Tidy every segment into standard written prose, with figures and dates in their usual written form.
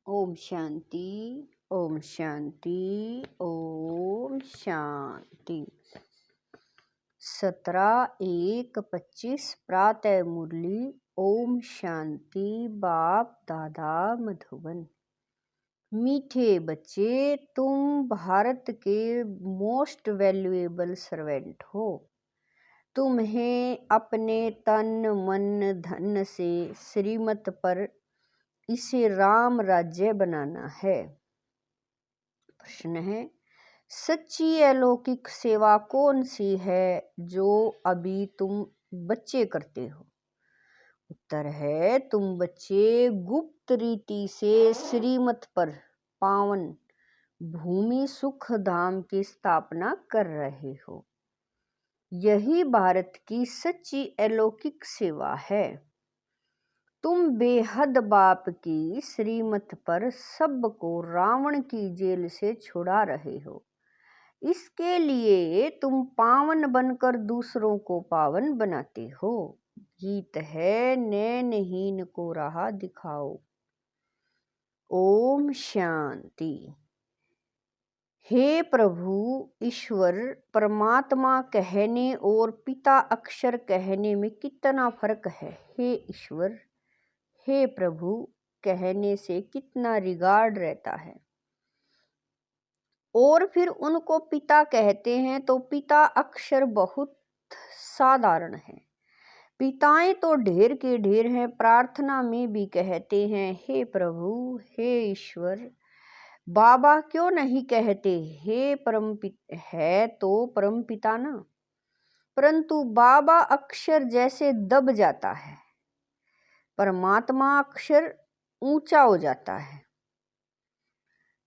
ओम शांति। ओम शांति। ओम शांति। 17/1/25 प्रातः मुरली। ओम शांति। बाप दादा मधुबन। मीठे बच्चे, तुम भारत के मोस्ट वैल्यूएबल सर्वेंट हो। तुम्हें अपने तन मन धन से श्रीमत पर इसे राम राज्य बनाना है। प्रश्न है, सच्ची अलौकिक सेवा कौन सी है जो अभी तुम बच्चे करते हो? उत्तर है, तुम बच्चे गुप्त रीति से श्रीमत पर पावन भूमि सुख धाम की स्थापना कर रहे हो। यही भारत की सच्ची अलौकिक सेवा है। तुम बेहद बाप की श्रीमत पर सबको रावण की जेल से छुड़ा रहे हो। इसके लिए तुम पावन बनकर दूसरों को पावन बनाते हो। गीत है, नैनहीन को राह दिखाओ। ओम शांति। हे प्रभु ईश्वर परमात्मा कहने और पिता अक्षर कहने में कितना फर्क है? हे ईश्वर, हे प्रभु कहने से कितना रिगार्ड रहता है, और फिर उनको पिता कहते हैं तो पिता अक्षर बहुत साधारण है। पिताएं तो ढेर के ढेर हैं। प्रार्थना में भी कहते हैं, हे प्रभु, हे ईश्वर। बाबा क्यों नहीं कहते हे परमपिता? है तो परमपिता ना, परंतु बाबा अक्षर जैसे दब जाता है, परमात्मा अक्षर ऊंचा हो जाता है।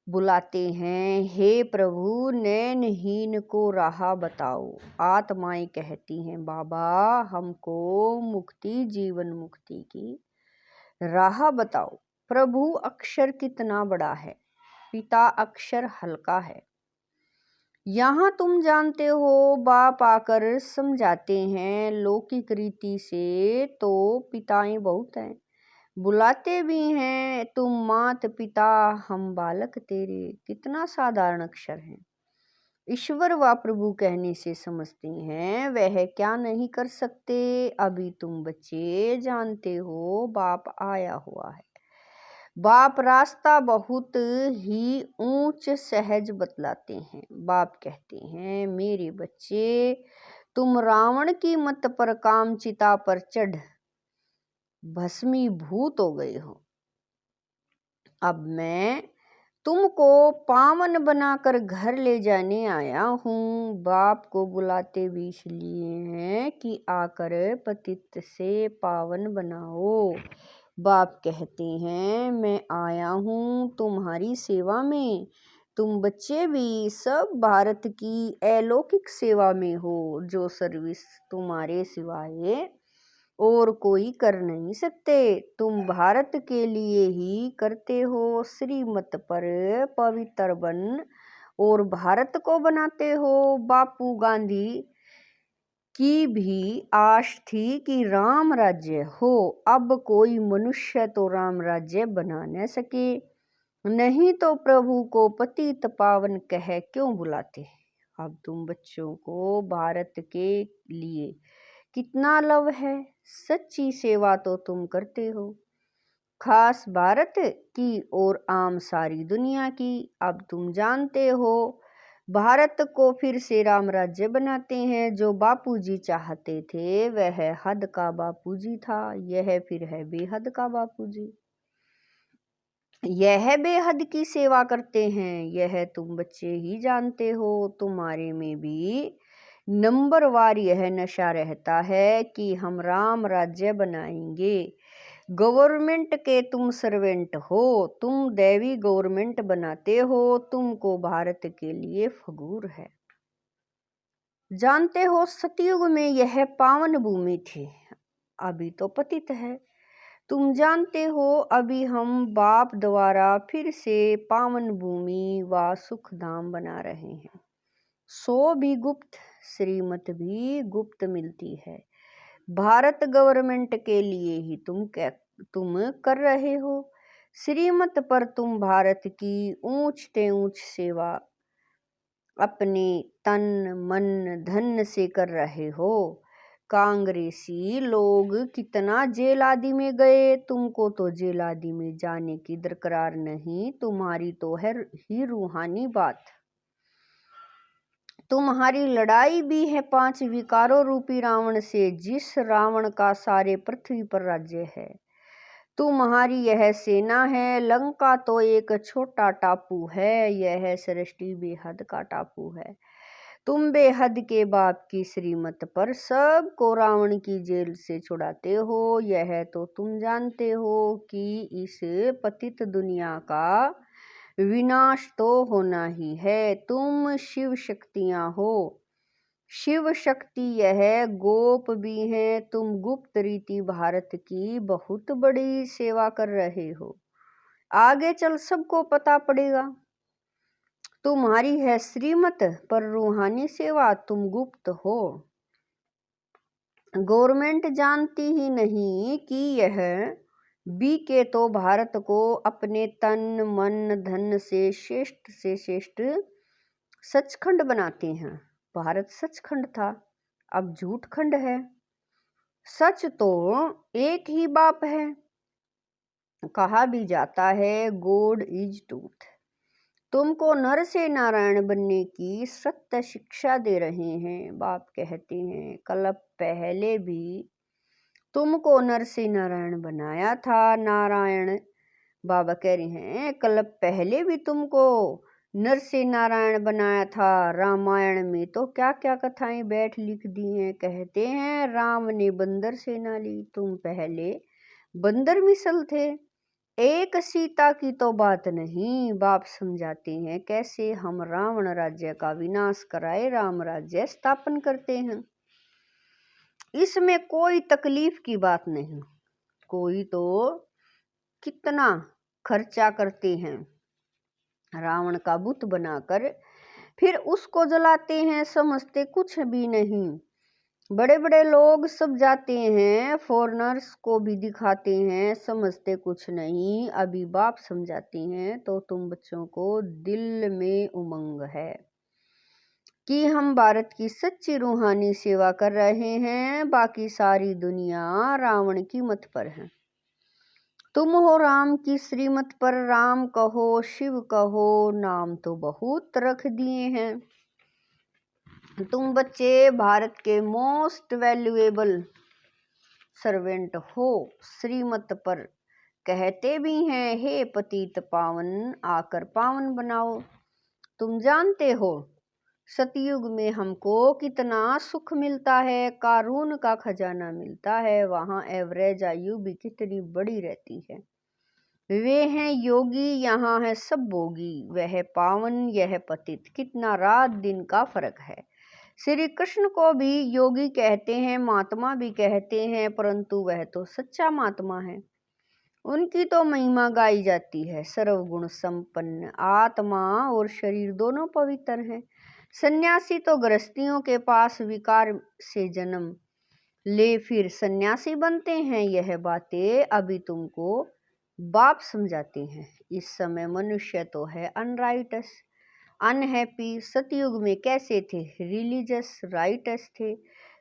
बुलाते हैं, हे प्रभु नैनहीन को राह बताओ। आत्माएं कहती हैं, बाबा हमको मुक्ति, जीवन मुक्ति की राह बताओ। प्रभु अक्षर कितना बड़ा है, पिता अक्षर हल्का है। यहाँ तुम जानते हो, बाप आकर समझाते हैं लौकिक रीति से तो पिताएं बहुत हैं। बुलाते भी हैं, तुम मात पिता हम बालक तेरे। कितना साधारण अक्षर है। ईश्वर व प्रभु कहने से समझते हैं वह क्या नहीं कर सकते। अभी तुम बच्चे जानते हो बाप आया हुआ है। बाप रास्ता बहुत ही ऊंच सहज बतलाते हैं। बाप कहते हैं, मेरे बच्चे तुम रावण की मत पर काम चिता पर चढ़ भस्मीभूत हो गए हो। अब मैं तुमको पावन बनाकर घर ले जाने आया हूँ। बाप को बुलाते भी इसलिए हैं कि आकर पतित से पावन बनाओ। बाप कहते हैं, मैं आया हूँ तुम्हारी सेवा में। तुम बच्चे भी सब भारत की अलौकिक सेवा में हो, जो सर्विस तुम्हारे सिवाय और कोई कर नहीं सकते। तुम भारत के लिए ही करते हो। श्रीमत पर पवित्र बन और भारत को बनाते हो। बापू गांधी की भी आश थी कि राम राज्य हो। अब कोई मनुष्य तो राम राज्य बना न सके, नहीं तो प्रभु को पतित पावन कह क्यों बुलाते। अब तुम बच्चों को भारत के लिए कितना लव है। सच्ची सेवा तो तुम करते हो, खास भारत की और आम सारी दुनिया की। अब तुम जानते हो भारत को फिर से राम राज्य बनाते हैं। जो बापूजी चाहते थे वह हद का बापूजी था, यह फिर है बेहद का बापूजी। यह बेहद की सेवा करते हैं, यह तुम बच्चे ही जानते हो। तुम्हारे में भी नंबरवार यह नशा रहता है कि हम राम राज्य बनाएंगे। गवर्नमेंट के तुम सर्वेंट हो, तुम दैवी गवर्नमेंट बनाते हो। तुमको भारत के लिए फगूर है। जानते हो सतयुग में यह पावन भूमि थी, अभी तो पतित है। तुम जानते हो अभी हम बाप द्वारा फिर से पावन भूमि व सुखधाम बना रहे हैं। सो भी गुप्त, श्रीमत भी गुप्त मिलती है। भारत गवर्नमेंट के लिए ही तुम कर रहे हो। श्रीमत पर तुम भारत की ऊंचते ऊंच सेवा अपने तन मन धन से कर रहे हो। कांग्रेसी लोग कितना जेल आदि में गए, तुमको तो जेल आदि में जाने की दरकार नहीं, तुम्हारी तो है ही रूहानी बात। तुम्हारी लड़ाई भी है 5 विकारों रूपी रावण से, जिस रावण का सारे पृथ्वी पर राज्य है। तुम्हारी यह सेना है, लंका तो एक छोटा टापू है, यह सृष्टि बेहद का टापू है। तुम बेहद के बाप की श्रीमत पर सबको रावण की जेल से छुड़ाते हो। यह तो तुम जानते हो कि इस पतित दुनिया का विनाश तो होना ही है। तुम शिव शक्तियां हो, शिव शक्ति यह गोप भी हैं। तुम गुप्त रीति भारत की बहुत बड़ी सेवा कर रहे हो, आगे चल सबको पता पड़ेगा। तुम्हारी है श्रीमत पर रूहानी सेवा, तुम गुप्त हो, गवर्नमेंट जानती ही नहीं कि यह बीके तो भारत को अपने तन मन धन से श्रेष्ठ सचखंड बनाते हैं। भारत सचखंड था, अब झूठ खंड है। सच तो एक ही बाप है, कहा भी जाता है गॉड इज ट्रूथ। तुमको नर से नारायण बनने की सत्य शिक्षा दे रहे हैं। बाप कहते हैं कल्प पहले भी तुमको नर से नारायण बनाया था। नारायण बाबा कह रहे हैं कल्प पहले भी तुमको नर से नारायण बनाया था। रामायण में तो क्या क्या कथाएं बैठ लिख दी हैं। कहते हैं राम ने बंदर सेना ली, तुम पहले बंदर मिसल थे। एक सीता की तो बात नहीं, बाप समझाते हैं कैसे हम रावण राज्य का विनाश कराए राम राज्य स्थापन करते हैं। इसमें कोई तकलीफ की बात नहीं। कोई तो कितना खर्चा करते हैं, रावण का बुत बनाकर फिर उसको जलाते हैं, समझते कुछ भी नहीं। बड़े बड़े लोग सब जाते हैं, फॉरेनर्स को भी दिखाते हैं, समझते कुछ नहीं। अभी बाप समझाते हैं तो तुम बच्चों को दिल में उमंग है कि हम भारत की सच्ची रूहानी सेवा कर रहे हैं। बाकी सारी दुनिया रावण की मत पर है। तुम हो राम की श्रीमत पर, राम कहो शिव कहो, नाम तो बहुत रख दिए हैं। तुम बच्चे भारत के मोस्ट वैल्यूएबल सर्वेंट हो। श्रीमत पर कहते भी हैं हे पतित पावन आकर पावन बनाओ। तुम जानते हो सतयुग में हमको कितना सुख मिलता है, कारून का खजाना मिलता है। वहाँ एवरेज आयु भी कितनी बड़ी रहती है। वे हैं योगी, यहाँ है सब भोगी। वह पावन यह पतित, कितना रात दिन का फर्क है। श्री कृष्ण को भी योगी कहते हैं, महात्मा भी कहते हैं, परंतु वह तो सच्चा महात्मा है। उनकी तो महिमा गाई जाती है। सर्वगुण संपन्न, आत्मा और शरीर दोनों पवित्र हैं। सन्यासी तो गृहस्थियों के पास विकार से जन्म ले फिर सन्यासी बनते हैं। यह बातें अभी तुमको बाप समझाते हैं। इस समय मनुष्य तो है अनराइटस, अनहैप्पी। सतयुग में कैसे थे? रिलीजियस राइटस थे,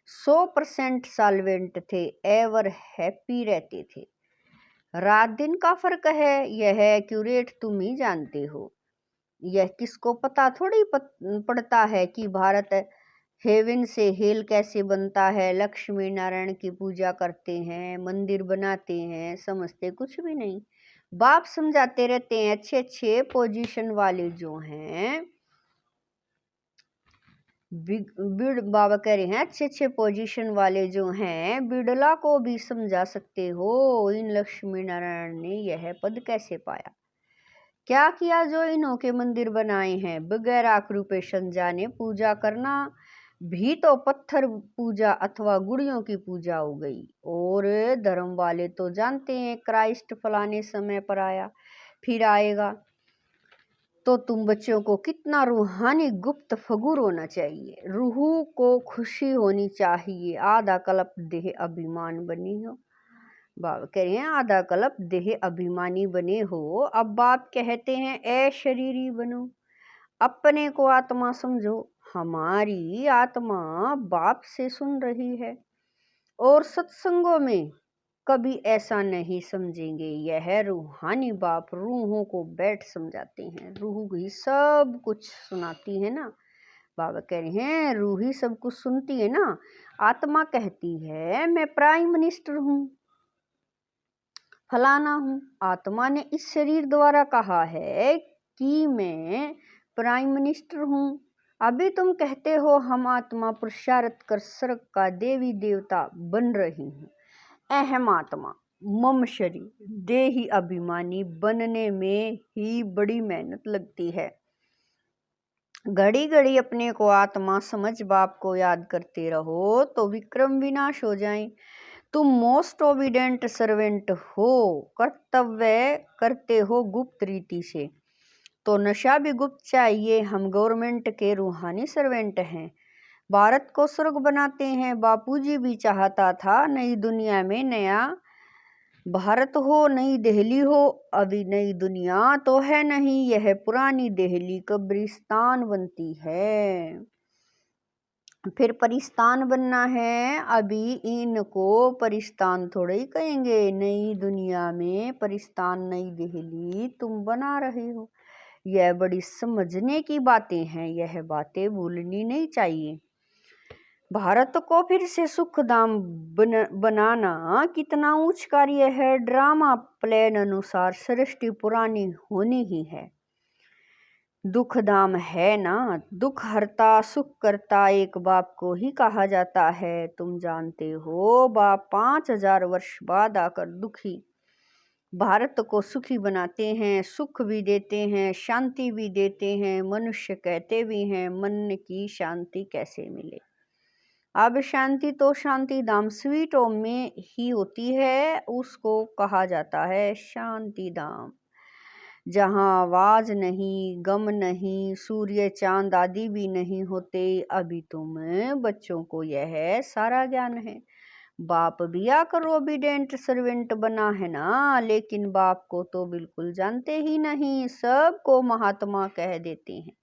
100% साल्वेंट थे, एवर हैप्पी रहते थे। रात दिन का फर्क है, यह एक्यूरेट तुम ही जानते हो। यह किसको पता थोड़ी पड़ता है कि भारत हेवन से हेल कैसे बनता है। लक्ष्मी नारायण की पूजा करते हैं, मंदिर बनाते हैं, समझते कुछ भी नहीं। बाप समझाते रहते हैं। अच्छे अच्छे पोजीशन वाले जो हैं, बाबा कह रहे हैं अच्छे अच्छे पोजीशन वाले जो हैं, बिड़ला को भी समझा सकते हो इन लक्ष्मी नारायण ने यह पद कैसे पाया, क्या किया जो इन्हों के मंदिर बनाए हैं। बगैर आकृपेशन जाने पूजा करना भी तो पत्थर पूजा अथवा गुड़ियों की पूजा हो गई। और धर्म वाले तो जानते हैं क्राइस्ट फलाने समय पर आया, फिर आएगा। तो तुम बच्चों को कितना रूहानी गुप्त फगुर होना चाहिए, रूह को खुशी होनी चाहिए। आधा कल्प देह अभिमान बनी हो, बाबा कह रहे हैं आधा कल्प देह अभिमानी बने हो। अब बाप कहते हैं ए शरीरी बनो, अपने को आत्मा समझो। हमारी आत्मा बाप से सुन रही है और सत्संगों में कभी ऐसा नहीं समझेंगे। यह रूहानी बाप रूहों को बैठ समझाते हैं, रूह ही सब कुछ सुनाती है ना। बाबा कह रहे हैं रूह ही सब कुछ सुनती है ना। आत्मा कहती है मैं प्राइम मिनिस्टर हूँ, फलाना हूँ। आत्मा ने इस शरीर द्वारा कहा है कि मैं प्राइम मिनिस्टर हूँ। अभी तुम कहते हो हम आत्मा पुरुषार्थ कर स्वर्ग का देवी देवता बन रही हूँ। अहम आत्मा मम शरीर देही अभिमानी बनने में ही बड़ी मेहनत लगती है। घड़ी घड़ी अपने को आत्मा समझ बाप को याद करते रहो तो विक्रम विनाश हो जाए। तुम मोस्ट ओबीडेंट सर्वेंट हो, कर्तव्य करते हो गुप्त रीति से, तो नशा भी गुप्त चाहिए। हम गवर्नमेंट के रूहानी सर्वेंट हैं, भारत को स्वर्ग बनाते हैं। बापूजी भी चाहता था नई दुनिया में नया भारत हो, नई दिल्ली हो। अभी नई दुनिया तो है नहीं, यह पुरानी दिल्ली कब्रिस्तान बनती है, फिर परिस्तान बनना है। अभी इनको परिस्तान थोड़े ही कहेंगे, नई दुनिया में परिस्तान नई दिल्ली तुम बना रहे हो। यह बड़ी समझने की बातें हैं, यह बातें भूलनी नहीं चाहिए। भारत को फिर से सुखधाम बनाना कितना ऊंच कार्य है। ड्रामा प्लान अनुसार सृष्टि पुरानी होनी ही है। दुखधाम है ना, दुख हरता सुख करता एक बाप को ही कहा जाता है। तुम जानते हो बाप 5000 वर्ष बाद आकर दुखी भारत को सुखी बनाते हैं, सुख भी देते हैं, शांति भी देते हैं। मनुष्य कहते भी हैं मन की शांति कैसे मिले। अब शांति तो शांति धाम स्वीट होम में ही होती है, उसको कहा जाता है शांति धाम, जहाँ आवाज नहीं, गम नहीं, सूर्य चांद आदि भी नहीं होते। अभी तुम बच्चों को यह सारा ज्ञान है। बाप भी आकर ओबीडेंट सर्वेंट बना है ना, लेकिन बाप को तो बिल्कुल जानते ही नहीं, सबको महात्मा कह देते हैं।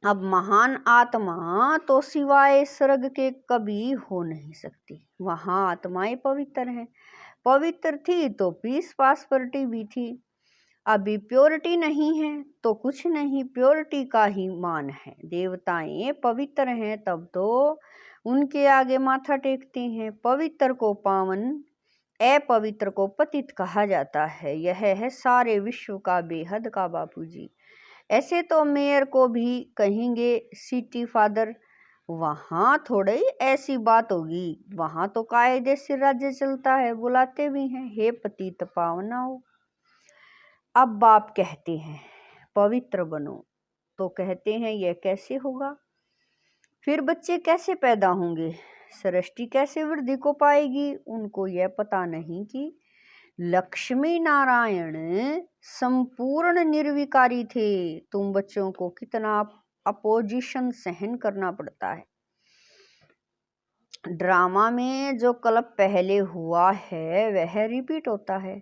अब महान आत्मा तो सिवाय स्वर्ग के कभी हो नहीं सकती। वहां आत्माएं पवित्र हैं, पवित्र थी तो पीस पासपर्टी भी थी। अभी प्योरिटी नहीं है तो कुछ नहीं, प्योरिटी का ही मान है। देवताएं पवित्र हैं तब तो उनके आगे माथा टेकते हैं। पवित्र को पावन, अपवित्र को पतित कहा जाता है। यह है सारे विश्व का बेहद का बापूजी। ऐसे तो मेयर को भी कहेंगे सिटी फादर, वहां थोड़े ही ऐसी बात होगी, वहां तो कायदे से राज्य चलता है, बुलाते भी हैं हे पतित पावनाओ। अब बाप कहते हैं पवित्र बनो, तो कहते हैं यह कैसे होगा, फिर बच्चे कैसे पैदा होंगे, सृष्टि कैसे वृद्धि को पाएगी। उनको यह पता नहीं कि लक्ष्मी नारायण संपूर्ण निर्विकारी थे। तुम बच्चों को कितना अपोजिशन सहन करना पड़ता है। ड्रामा में जो कल्प पहले हुआ है वह रिपीट होता है।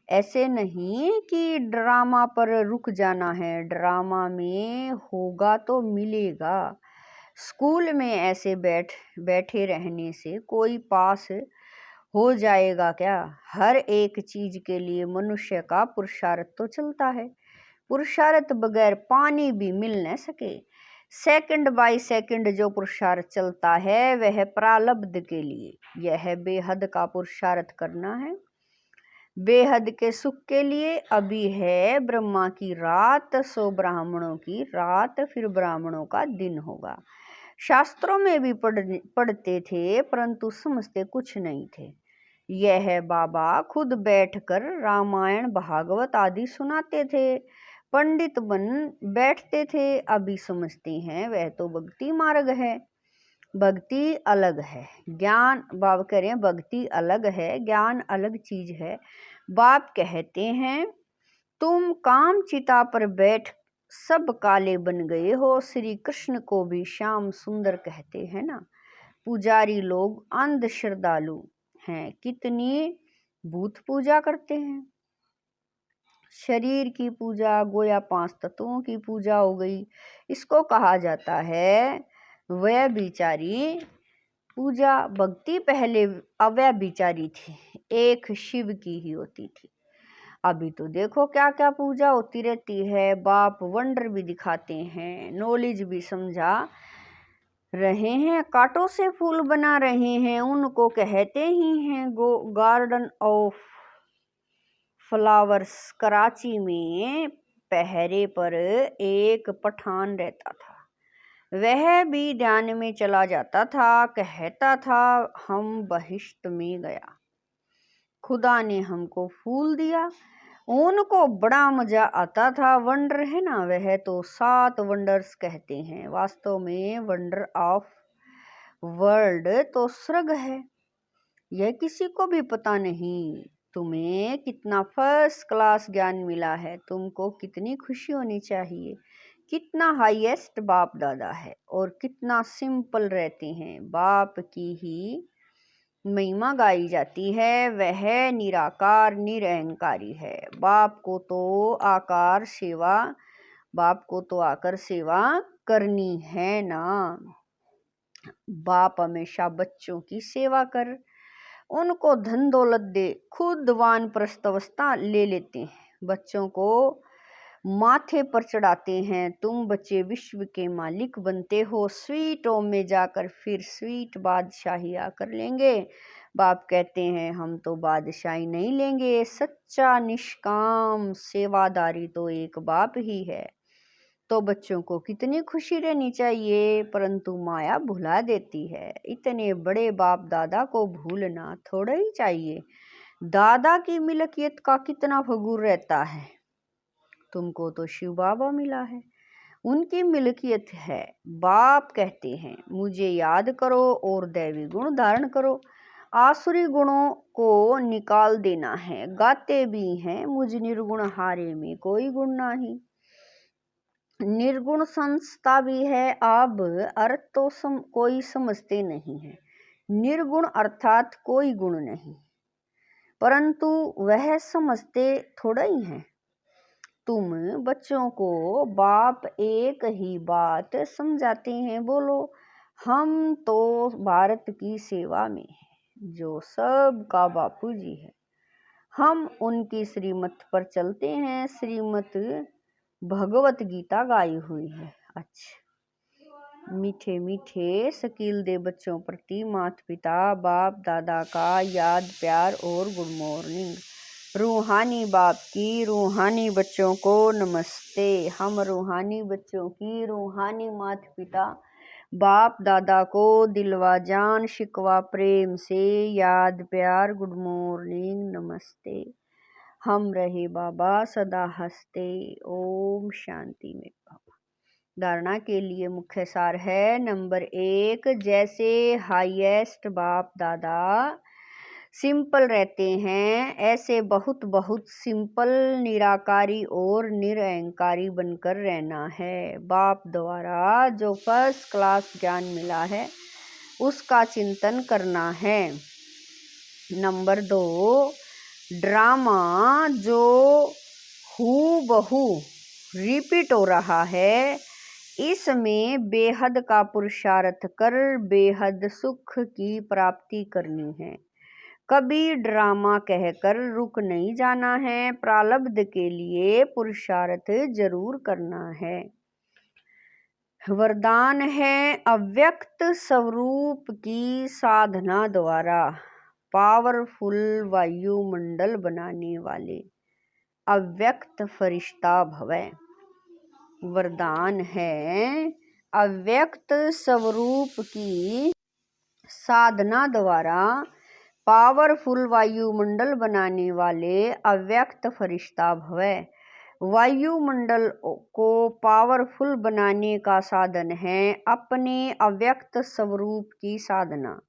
ऐसे नहीं कि ड्रामा पर रुक जाना है, ड्रामा में होगा तो मिलेगा। स्कूल में ऐसे बैठे रहने से कोई पास हो जाएगा क्या। हर एक चीज के लिए मनुष्य का पुरुषार्थ तो चलता है, पुरुषार्थ बगैर पानी भी मिल न सके। सेकंड बाय सेकंड जो पुरुषार्थ चलता है वह प्रारब्ध के लिए, यह बेहद का पुरुषार्थ करना है, बेहद के सुख के लिए। अभी है ब्रह्मा की रात, सो ब्राह्मणों की रात, फिर ब्राह्मणों का दिन होगा। शास्त्रों में भी पढ़ते थे परंतु समझते कुछ नहीं थे। यह बाबा खुद बैठकर रामायण भागवत आदि सुनाते थे, पंडित बन बैठते थे। अभी समझते हैं वह तो भक्ति मार्ग है, भक्ति अलग है, ज्ञान बाप कह रहे हैं भक्ति अलग है, ज्ञान अलग चीज है। बाप कहते हैं तुम काम चिता पर बैठ सब काले बन गए हो। श्री कृष्ण को भी श्याम सुंदर कहते हैं ना। पुजारी लोग अंध श्रद्धालु हैं, कितनी भूत पूजा करते हैं। शरीर की पूजा गोया 5 तत्वों की पूजा हो गई, इसको कहा जाता है व्यभिचारी पूजा। भक्ति पहले अव्यभिचारी थी, एक शिव की ही होती थी। अभी तो देखो क्या क्या पूजा होती रहती है, बाप वंडर भी दिखाते हैं, नॉलेज भी समझा रहे हैं, कांटों से फूल बना रहे हैं, उनको कहते ही हैं गार्डन ऑफ फ्लावर्स। कराची में पहरे पर एक पठान रहता था, वह भी ध्यान में चला जाता था, कहता था हम बहिश्त में गया, खुदा ने हमको फूल दिया। उनको बड़ा मजा आता था। वंडर है ना, वह तो 7 वंडर्स कहते हैं, वास्तव में वंडर ऑफ वर्ल्ड तो स्वर्ग है, यह किसी को भी पता नहीं। तुम्हें कितना फर्स्ट क्लास ज्ञान मिला है, तुमको कितनी खुशी होनी चाहिए। कितना हाईएस्ट बाप दादा है और कितना सिंपल रहते हैं। बाप की ही महिमा गाई जाती है, वह निराकार निरहंकारी है। बाप को तो आकर सेवा करनी है ना। बाप हमेशा बच्चों की सेवा कर, उनको धन दौलत दे, खुद वानप्रस्थ अवस्था ले लेते हैं, बच्चों को माथे पर चढ़ाते हैं। तुम बच्चे विश्व के मालिक बनते हो, स्वीट होम में जाकर फिर स्वीट बादशाही आकर लेंगे। बाप कहते हैं हम तो बादशाही नहीं लेंगे, सच्चा निष्काम सेवादारी तो एक बाप ही है। तो बच्चों को कितनी खुशी रहनी चाहिए, परंतु माया भुला देती है। इतने बड़े बाप दादा को भूलना थोड़ा ही चाहिए। दादा की मिल्कियत का कितना फगुर रहता है। तुमको तो शिव बाबा मिला है, उनकी मिल्कियत है। बाप कहते हैं मुझे याद करो और दैवी गुण धारण करो, आसुरी गुणों को निकाल देना है। गाते भी हैं मुझ निर्गुण हारे में कोई गुण नहीं। निर्गुण संस्था भी है, अब अर्थ तो कोई समझते नहीं है। निर्गुण अर्थात कोई गुण नहीं, परंतु वह समझते थोड़ा ही है। तुम बच्चों को बाप एक ही बात समझाते हैं, बोलो हम तो भारत की सेवा में हैं, जो सबका बापू जी है, हम उनकी श्रीमत पर चलते हैं। श्रीमत भगवत गीता गाई हुई है। अच्छा, मीठे मीठे शकील दे बच्चों प्रति माता पिता बाप दादा का याद प्यार और गुड मॉर्निंग। रूहानी बाप की रूहानी बच्चों को नमस्ते। हम रूहानी बच्चों की रूहानी माता पिता बाप दादा को दिलवा जान शिकवा प्रेम से याद प्यार गुड मॉर्निंग नमस्ते। हम रहे बाबा सदा हंसते। ओम शांति में बाबा। धारणा के लिए मुख्य सार है, नंबर 1, जैसे हाईएस्ट बाप दादा सिंपल रहते हैं, ऐसे बहुत बहुत सिंपल निराकारी और निरअहंकारी बनकर रहना है। बाप द्वारा जो फर्स्ट क्लास ज्ञान मिला है उसका चिंतन करना है। नंबर 2, ड्रामा जो हूबहू रिपीट हो रहा है, इसमें बेहद का पुरुषार्थ कर बेहद सुख की प्राप्ति करनी है। कभी ड्रामा कहकर रुक नहीं जाना है, प्रारब्ध के लिए पुरुषार्थ जरूर करना है। वरदान है, अव्यक्त स्वरूप की साधना द्वारा पावरफुल वायुमंडल बनाने वाले अव्यक्त फरिश्ता भवै। वरदान है, अव्यक्त स्वरूप की साधना द्वारा पावरफुल वायुमंडल बनाने वाले अव्यक्त फरिश्ता भवै। वायुमंडल को पावरफुल बनाने का साधन है अपने अव्यक्त स्वरूप की साधना।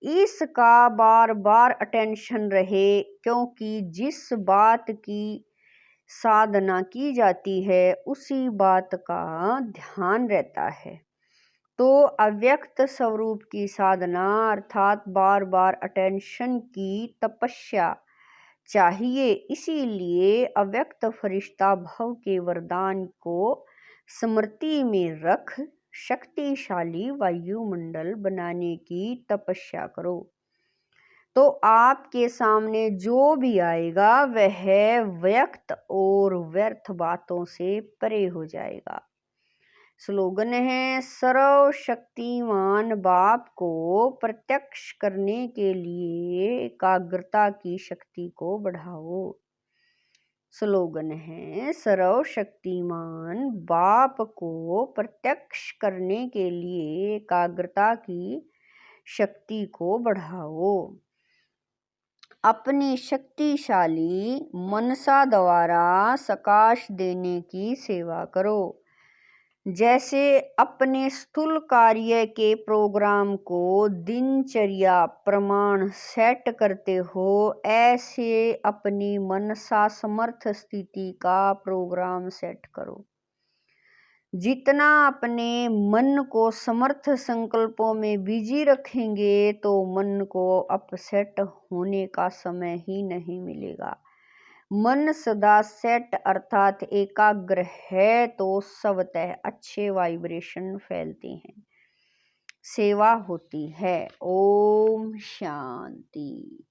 इसका बार बार अटेंशन रहे, क्योंकि जिस बात की साधना की जाती है उसी बात का ध्यान रहता है। तो अव्यक्त स्वरूप की साधना अर्थात बार बार अटेंशन की तपस्या चाहिए। इसीलिए अव्यक्त फरिश्ता भव के वरदान को स्मृति में रख शक्तिशाली वायुमंडल बनाने की तपस्या करो, तो आपके सामने जो भी आएगा वह व्यक्त और व्यर्थ बातों से परे हो जाएगा। स्लोगन है, सर्वशक्तिमान बाप को प्रत्यक्ष करने के लिए एकाग्रता की शक्ति को बढ़ाओ। स्लोगन है, सर्वशक्तिमान बाप को प्रत्यक्ष करने के लिए एकाग्रता की शक्ति को बढ़ाओ। अपनी शक्तिशाली मनसा द्वारा सकाश देने की सेवा करो। जैसे अपने स्थूल कार्य के प्रोग्राम को दिनचर्या प्रमाण सेट करते हो, ऐसे अपनी मनसा समर्थ स्थिति का प्रोग्राम सेट करो। जितना अपने मन को समर्थ संकल्पों में बिजी रखेंगे तो मन को अपसेट होने का समय ही नहीं मिलेगा। मन सदा सेट अर्थात एकाग्र है तो स्वतः अच्छे वाइब्रेशन फैलते हैं, सेवा होती है। ओम शांति।